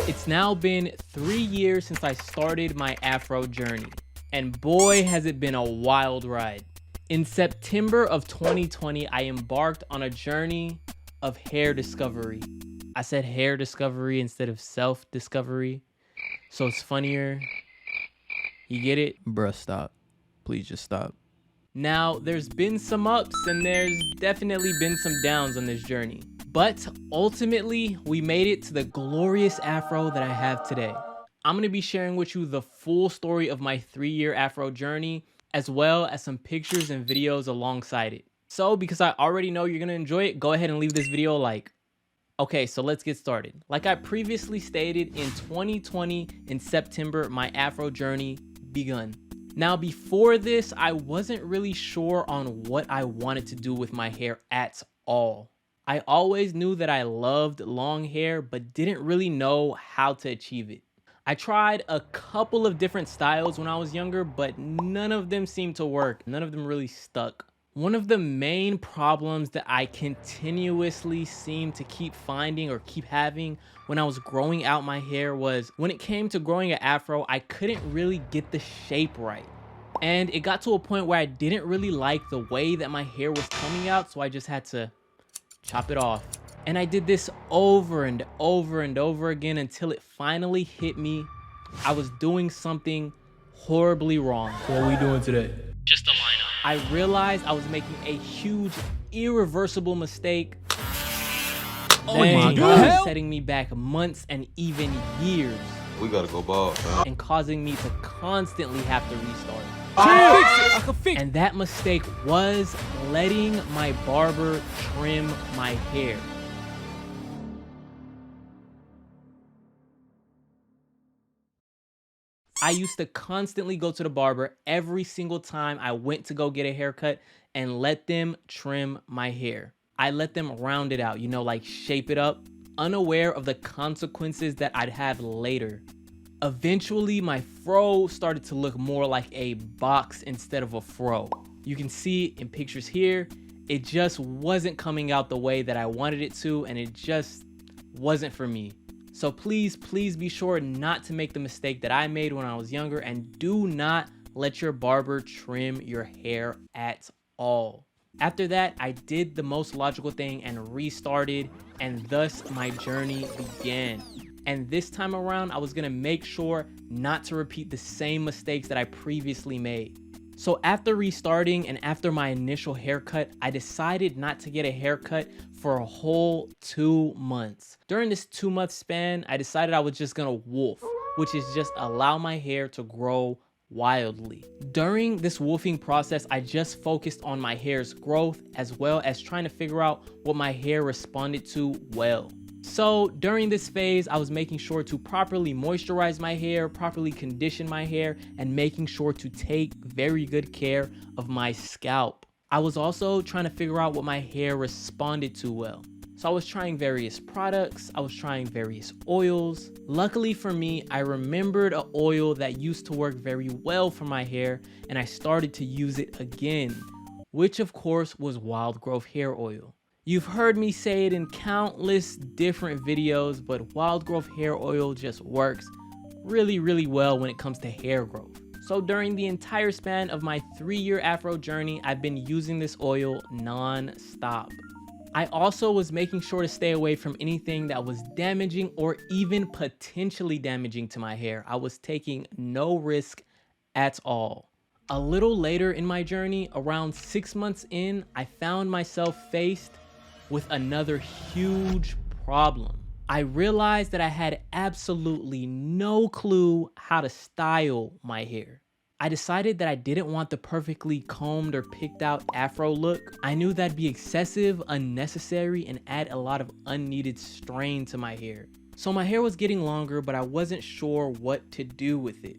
It's now been 3 years since I started my afro journey, and boy has it been a wild ride. In September of 2020, I embarked on a journey of hair discovery. I said hair discovery instead of self-discovery, so it's funnier. You get it? Bruh, stop. Please just stop. Now, there's been some ups and there's definitely been some downs on this journey. But ultimately, we made it to the glorious afro that I have today. I'm going to be sharing with you the full story of my 3-year afro journey, as well as some pictures and videos alongside it. So because I already know you're going to enjoy it, go ahead and leave this video a like. Okay, so let's get started. Like I previously stated, in 2020, in September, my afro journey begun. Now, before this, I wasn't really sure on what I wanted to do with my hair at all. I always knew that I loved long hair, but didn't really know how to achieve it. I tried a couple of different styles when I was younger, but none of them seemed to work. None of them really stuck. One of the main problems that I continuously seemed to keep finding or keep having when I was growing out my hair was when it came to growing an afro, I couldn't really get the shape right. And it got to a point where I didn't really like the way that my hair was coming out, so I just had to chop it off. And I did this over and over and over again until it finally hit me. I was doing something horribly wrong. So what are we doing today? Just a lineup. I realized I was making a huge, irreversible mistake. Oh my God. God. Setting me back months and even years. We gotta go bald, man. And causing me to constantly have to restart. I can fix it. And that mistake was letting my barber trim my hair. I used to constantly go to the barber every single time I went to go get a haircut and let them trim my hair. I let them round it out, like shape it up, unaware of the consequences that I'd have later. Eventually, my fro started to look more like a box instead of a fro. You can see in pictures here, it just wasn't coming out the way that I wanted it to, and it just wasn't for me. So please be sure not to make the mistake that I made when I was younger, and do not let your barber trim your hair at all. After that, I did the most logical thing and restarted, and thus my journey began. And this time around, I was gonna make sure not to repeat the same mistakes that I previously made. So after restarting and after my initial haircut, I decided not to get a haircut for a whole 2 months. During this 2-month span, I decided I was just gonna wolf, which is just allow my hair to grow wildly. During this wolfing process, I just focused on my hair's growth as well as trying to figure out what my hair responded to well. So during this phase, I was making sure to properly moisturize my hair, properly condition my hair, and making sure to take very good care of my scalp. I was also trying to figure out what my hair responded to well. So I was trying various products, I was trying various oils. Luckily for me, I remembered an oil that used to work very well for my hair, and I started to use it again, which of course was wild growth hair oil. You've heard me say it in countless different videos, but wild growth hair oil just works really well when it comes to hair growth. So during the entire span of my 3-year afro journey, I've been using this oil non-stop. I also was making sure to stay away from anything that was damaging or even potentially damaging to my hair. I was taking no risk at all. A little later in my journey, around 6 months in, I found myself faced with another huge problem. I realized that I had absolutely no clue how to style my hair. I decided that I didn't want the perfectly combed or picked out afro look. I knew that'd be excessive, unnecessary, and add a lot of unneeded strain to my hair. So my hair was getting longer, but I wasn't sure what to do with it.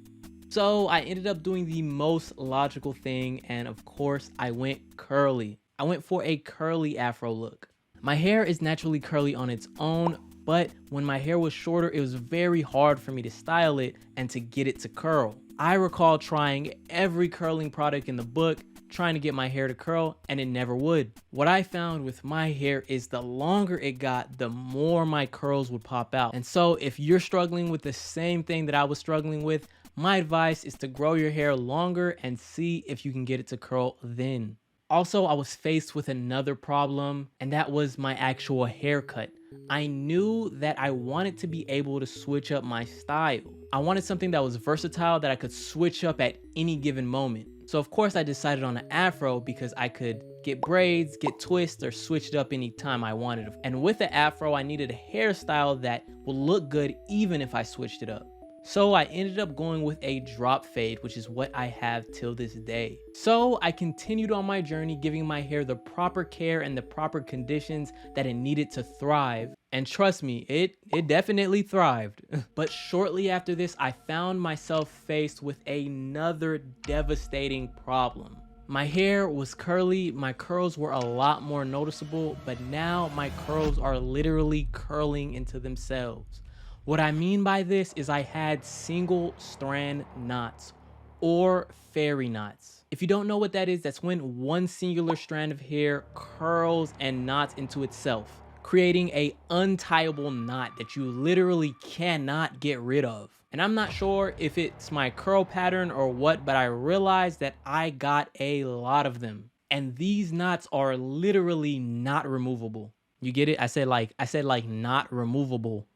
So I ended up doing the most logical thing, and of course I went curly. I went for a curly afro look. My hair is naturally curly on its own, but when my hair was shorter, it was very hard for me to style it and to get it to curl. I recall trying every curling product in the book, trying to get my hair to curl, and it never would. What I found with my hair is the longer it got, the more my curls would pop out. And so if you're struggling with the same thing that I was struggling with, my advice is to grow your hair longer and see if you can get it to curl then. Also, I was faced with another problem, and that was my actual haircut. I knew that I wanted to be able to switch up my style. I wanted something that was versatile, that I could switch up at any given moment. So of course I decided on an afro because I could get braids, get twists, or switch it up anytime I wanted. And with the afro, I needed a hairstyle that would look good even if I switched it up. So I ended up going with a drop fade, which is what I have till this day. So I continued on my journey, giving my hair the proper care and the proper conditions that it needed to thrive. And trust me, it definitely thrived. But shortly after this, I found myself faced with another devastating problem. My hair was curly, my curls were a lot more noticeable, but now my curls are literally curling into themselves. What I mean by this is I had single strand knots, or fairy knots. If you don't know what that is, that's when one singular strand of hair curls and knots into itself, creating a untieable knot that you literally cannot get rid of. And I'm not sure if it's my curl pattern or what, but I realized that I got a lot of them. And these knots are literally not removable. You get it? I said like not removable.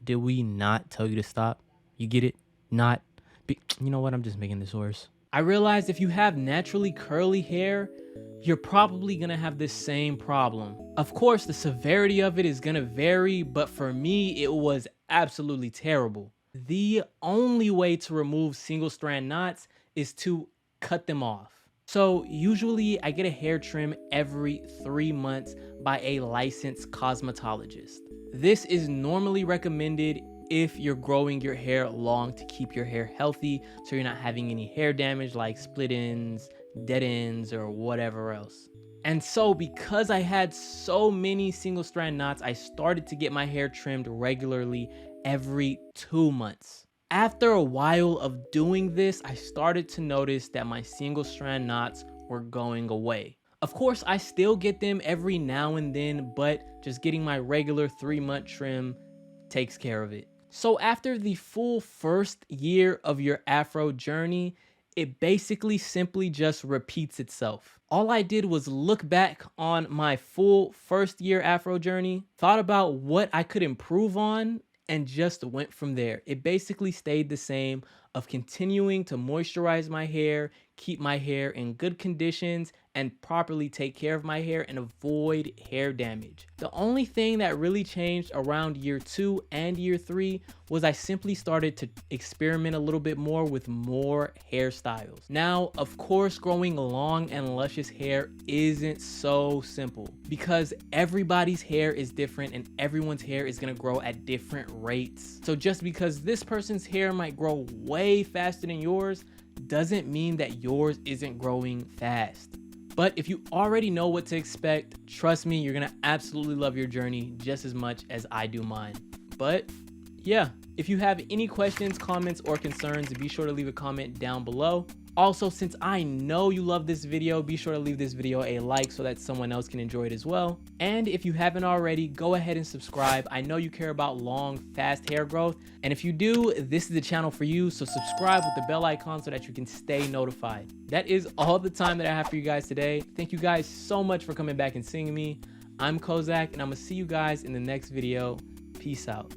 Did we not tell you to stop? You get it? You know what? I'm just making this worse. I realized if you have naturally curly hair, you're probably gonna have this same problem. Of course, the severity of it is gonna vary, but for me, it was absolutely terrible. The only way to remove single strand knots is to cut them off. So usually I get a hair trim every 3 months by a licensed cosmetologist. This is normally recommended if you're growing your hair long to keep your hair healthy, so you're not having any hair damage like split ends, dead ends, or whatever else. And so because I had so many single strand knots, I started to get my hair trimmed regularly every 2 months. After a while of doing this, I started to notice that my single strand knots were going away. Of course, I still get them every now and then, but just getting my regular 3-month trim takes care of it. So after the full first year of your afro journey, it basically simply just repeats itself. All I did was look back on my full first year afro journey, thought about what I could improve on, and just went from there. It basically stayed the same of continuing to moisturize my hair, keep my hair in good conditions, and properly take care of my hair and avoid hair damage. The only thing that really changed around year 2 and year 3 was I simply started to experiment a little bit more with more hairstyles. Now, of course, growing long and luscious hair isn't so simple because everybody's hair is different and everyone's hair is gonna grow at different rates. So just because this person's hair might grow way faster than yours doesn't mean that yours isn't growing fast. But if you already know what to expect, trust me, you're gonna absolutely love your journey just as much as I do mine. But yeah, if you have any questions, comments, or concerns, be sure to leave a comment down below. Also, since I know you love this video, be sure to leave this video a like so that someone else can enjoy it as well. And if you haven't already, go ahead and subscribe. I know you care about long, fast hair growth. And if you do, this is the channel for you. So subscribe with the bell icon so that you can stay notified. That is all the time that I have for you guys today. Thank you guys so much for coming back and seeing me. I'm Kozact, and I'm gonna see you guys in the next video. Peace out.